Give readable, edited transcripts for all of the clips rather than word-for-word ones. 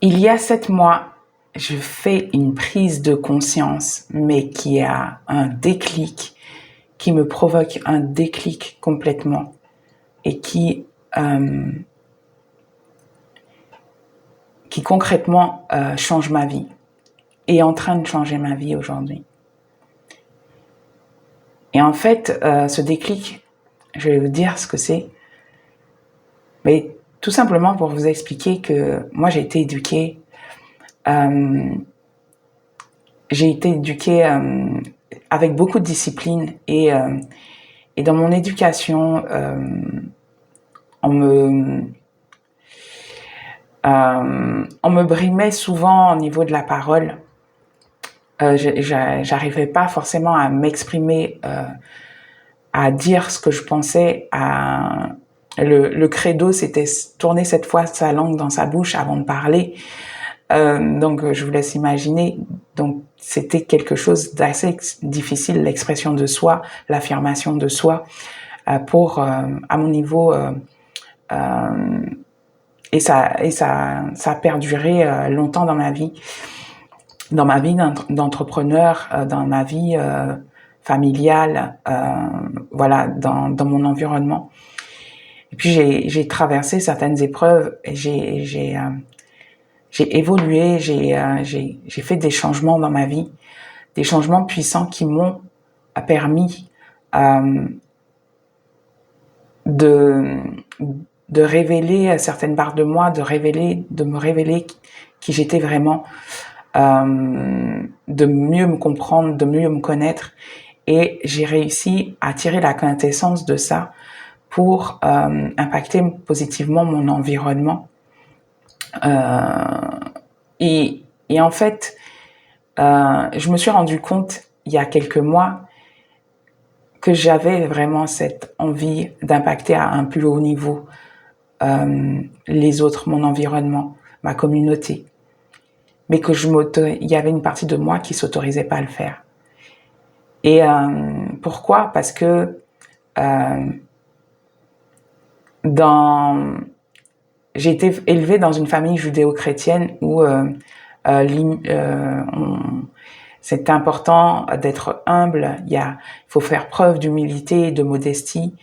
Il y a 7 mois, je fais une prise de conscience, mais qui a un déclic, qui me provoque un déclic complètement et qui concrètement change ma vie, est en train de changer ma vie aujourd'hui. Et en fait, ce déclic, je vais vous dire ce que c'est, mais tout simplement pour vous expliquer que moi j'ai été éduquée avec beaucoup de discipline et dans mon éducation, on me brimait souvent au niveau de la parole. J'arrivais pas forcément à m'exprimer, à dire ce que je pensais. Le credo, c'était tourner 7 fois sa langue dans sa bouche avant de parler. Donc, je vous laisse imaginer. Donc, c'était quelque chose d'assez difficile, l'expression de soi, l'affirmation de soi, à mon niveau. Et ça a perduré longtemps dans ma vie d'entrepreneur, dans ma vie familiale, voilà, dans mon environnement. Et puis j'ai traversé certaines épreuves et j'ai évolué, j'ai fait des changements dans ma vie, des changements puissants qui m'ont permis de révéler certaines parts de moi, de me révéler qui j'étais vraiment, de mieux me comprendre, de mieux me connaître. Et j'ai réussi à tirer la quintessence de ça pour impacter positivement mon environnement. Et en fait, je me suis rendu compte il y a quelques mois que j'avais vraiment cette envie d'impacter à un plus haut niveau les autres, mon environnement, ma communauté. Mais que il y avait une partie de moi qui s'autorisait pas à le faire. Et pourquoi? Parce que j'ai été élevée dans une famille judéo-chrétienne où c'est important d'être humble. Il faut faire preuve d'humilité et de modestie.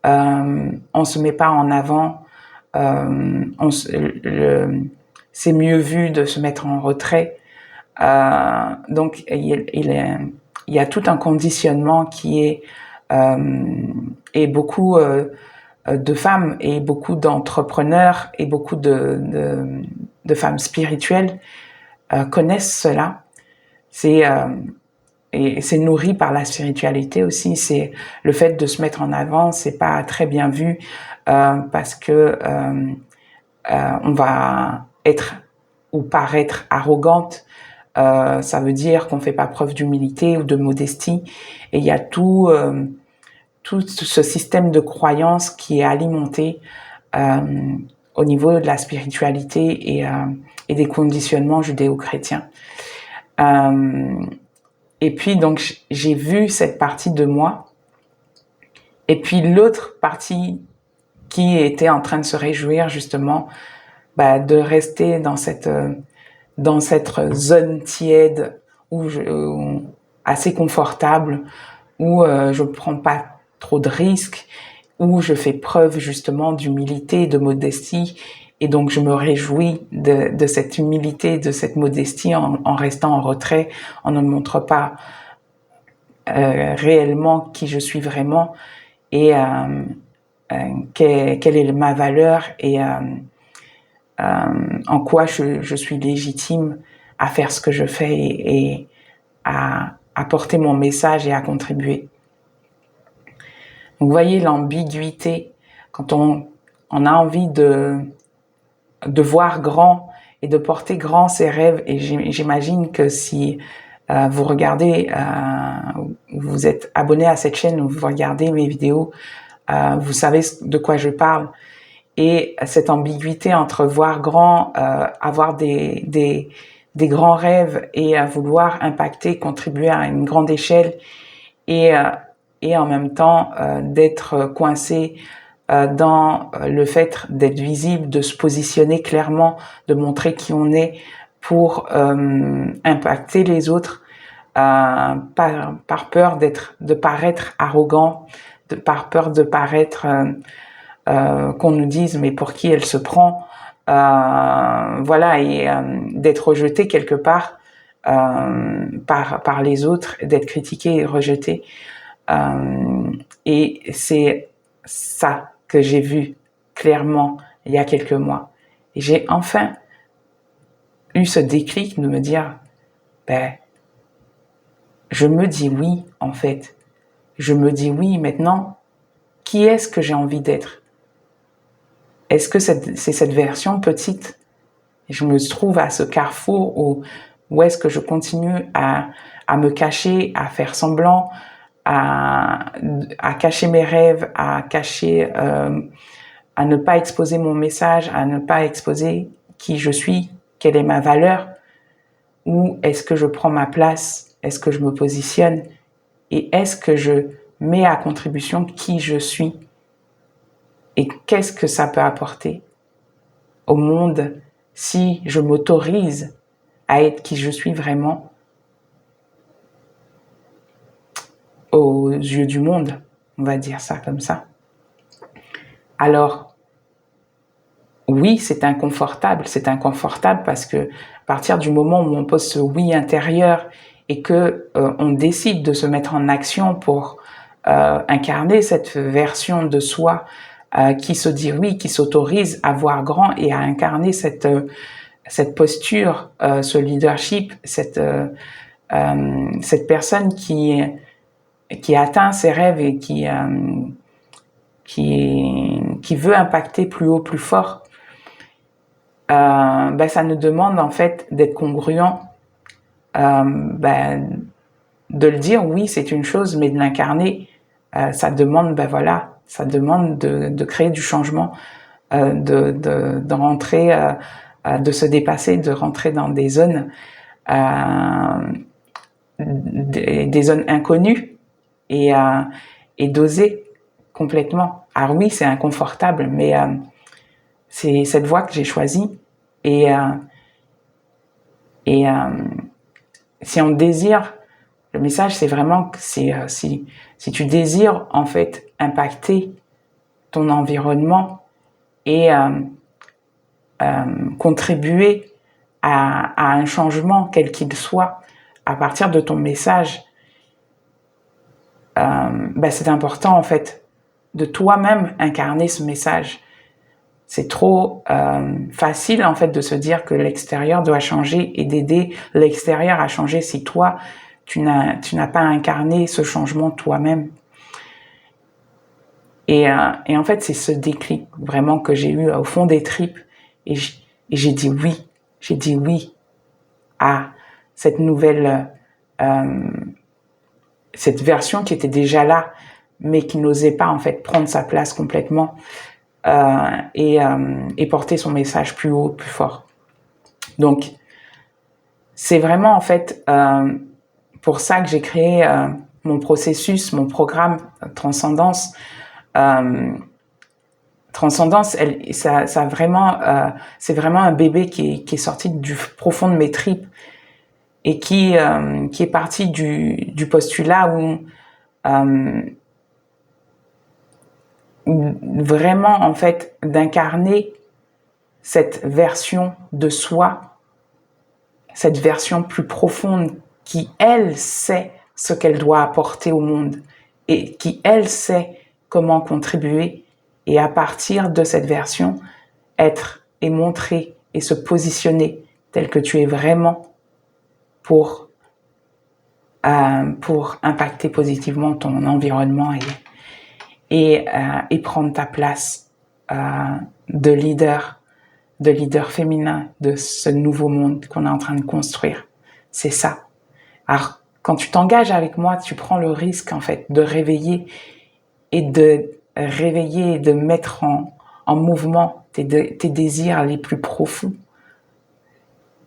On se met pas en avant. C'est mieux vu de se mettre en retrait. Donc il y a tout un conditionnement qui est et beaucoup de femmes et beaucoup d'entrepreneurs et beaucoup de femmes spirituelles connaissent cela. Et c'est nourri par la spiritualité aussi. C'est le fait de se mettre en avant, c'est pas très bien vu parce que on va être ou paraître arrogante. Ça veut dire qu'on fait pas preuve d'humilité ou de modestie. Et il y a tout ce système de croyances qui est alimenté au niveau de la spiritualité et des conditionnements judéo-chrétiens. Et puis donc j'ai vu cette partie de moi et puis l'autre partie qui était en train de se réjouir justement de rester dans cette zone tiède assez confortable où je prends pas trop de risques, où je fais preuve justement d'humilité, de modestie. Et donc, je me réjouis de cette humilité, de cette modestie en restant en retrait. On ne montre pas réellement qui je suis vraiment et quelle est ma valeur et en quoi je suis légitime à faire ce que je fais et à apporter mon message et à contribuer. Donc, vous voyez l'ambiguïté quand on a envie de voir grand et de porter grand ses rêves. Et j'imagine que si vous regardez, vous êtes abonné à cette chaîne ou vous regardez mes vidéos, vous savez de quoi je parle. Et cette ambiguïté entre voir grand, avoir des grands rêves et vouloir impacter, contribuer à une grande échelle et en même temps d'être coincé dans le fait d'être visible, de se positionner clairement, de montrer qui on est pour impacter les autres, par peur de paraître arrogant, par peur de paraître qu'on nous dise mais pour qui elle se prend, voilà, et d'être rejeté quelque part par les autres, d'être critiqué et rejeté. Et c'est ça que j'ai vu clairement il y a quelques mois. Et j'ai enfin eu ce déclic de me dire, je me dis oui, en fait. Je me dis oui, maintenant, qui est-ce que j'ai envie d'être? Est-ce que c'est cette version petite? Je me trouve à ce carrefour où est-ce que je continue à me cacher, à faire semblant, à cacher mes rêves, à cacher, à ne pas exposer mon message, à ne pas exposer qui je suis, quelle est ma valeur, ou est-ce que je prends ma place, est-ce que je me positionne, et est-ce que je mets à contribution qui je suis, et qu'est-ce que ça peut apporter au monde si je m'autorise à être qui je suis vraiment aux yeux du monde, on va dire ça comme ça. Alors, oui, c'est inconfortable parce que à partir du moment où on pose ce oui intérieur et que on décide de se mettre en action pour incarner cette version de soi qui se dit oui, qui s'autorise à voir grand et à incarner cette posture, ce leadership, cette personne qui atteint ses rêves et qui veut impacter plus haut, plus fort, ça nous demande en fait d'être congruent, de le dire oui c'est une chose, mais de l'incarner, ça demande ça demande de créer du changement, de rentrer, de se dépasser, de rentrer dans des zones inconnues et d'oser complètement. Alors oui, c'est inconfortable, mais c'est cette voie que j'ai choisie. Et si on désire, le message c'est vraiment que si tu désires en fait impacter ton environnement et contribuer à un changement quel qu'il soit à partir de ton message, c'est important en fait de toi-même incarner ce message. C'est trop facile en fait de se dire que l'extérieur doit changer et d'aider l'extérieur à changer si toi tu n'as pas incarné ce changement toi-même. Et en fait c'est ce déclic vraiment que j'ai eu au fond des tripes et j'ai dit oui à cette nouvelle cette version qui était déjà là mais qui n'osait pas en fait prendre sa place complètement et porter son message plus haut, plus fort. Donc, c'est vraiment en fait pour ça que j'ai créé mon processus, mon programme Transcendance. Transcendance, ça vraiment, c'est vraiment un bébé qui est sorti du profond de mes tripes et qui est parti du postulat où vraiment en fait d'incarner cette version de soi, cette version plus profonde qui elle sait ce qu'elle doit apporter au monde et qui elle sait comment contribuer, et à partir de cette version être et montrer et se positionner tel que tu es vraiment pour impacter positivement ton environnement et prendre ta place de leader féminin de ce nouveau monde qu'on est en train de construire. C'est ça. Alors, quand tu t'engages avec moi, tu prends le risque, en fait, de réveiller et de mettre en mouvement tes désirs les plus profonds.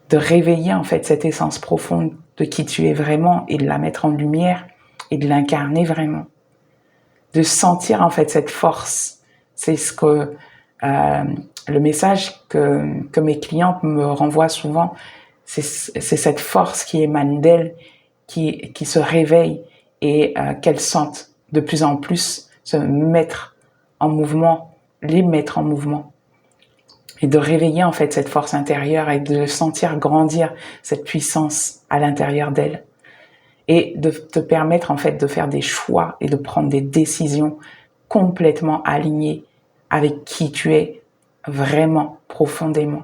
De réveiller, en fait, cette essence profonde de qui tu es vraiment et de la mettre en lumière et de l'incarner vraiment. De sentir, en fait, cette force, C'est ce que le message que mes clientes me renvoient souvent, c'est cette force qui émane d'elles, qui se réveille et qu'elles sentent de plus en plus se mettre en mouvement, les mettre en mouvement. Et de réveiller en fait cette force intérieure et de sentir grandir cette puissance à l'intérieur d'elles. Et de te permettre en fait de faire des choix et de prendre des décisions complètement alignées avec qui tu es vraiment profondément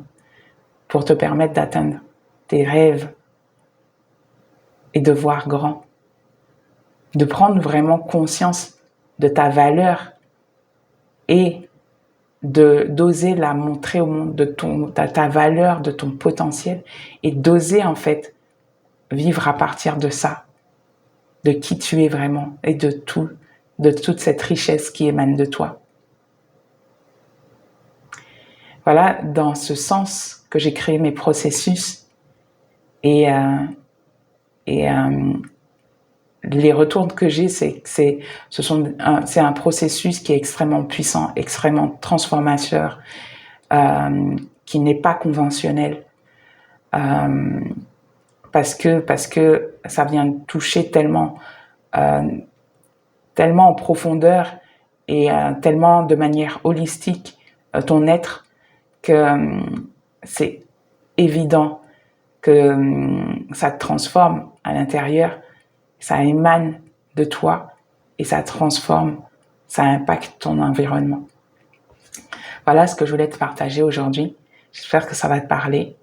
pour te permettre d'atteindre tes rêves et de voir grand. De prendre vraiment conscience de ta valeur et d'oser la montrer au monde, de ta valeur, de ton potentiel, et d'oser en fait vivre à partir de ça, de qui tu es vraiment et de toute cette richesse qui émane de toi. Voilà, dans ce sens que j'ai créé mes processus et les retours que j'ai, c'est un processus qui est extrêmement puissant, extrêmement transformateur, qui n'est pas conventionnel, parce que ça vient toucher tellement en profondeur et tellement de manière holistique ton être que c'est évident que ça te transforme à l'intérieur. Ça émane de toi et ça transforme, ça impacte ton environnement. Voilà ce que je voulais te partager aujourd'hui. J'espère que ça va te parler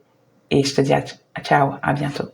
et je te dis ciao, à bientôt.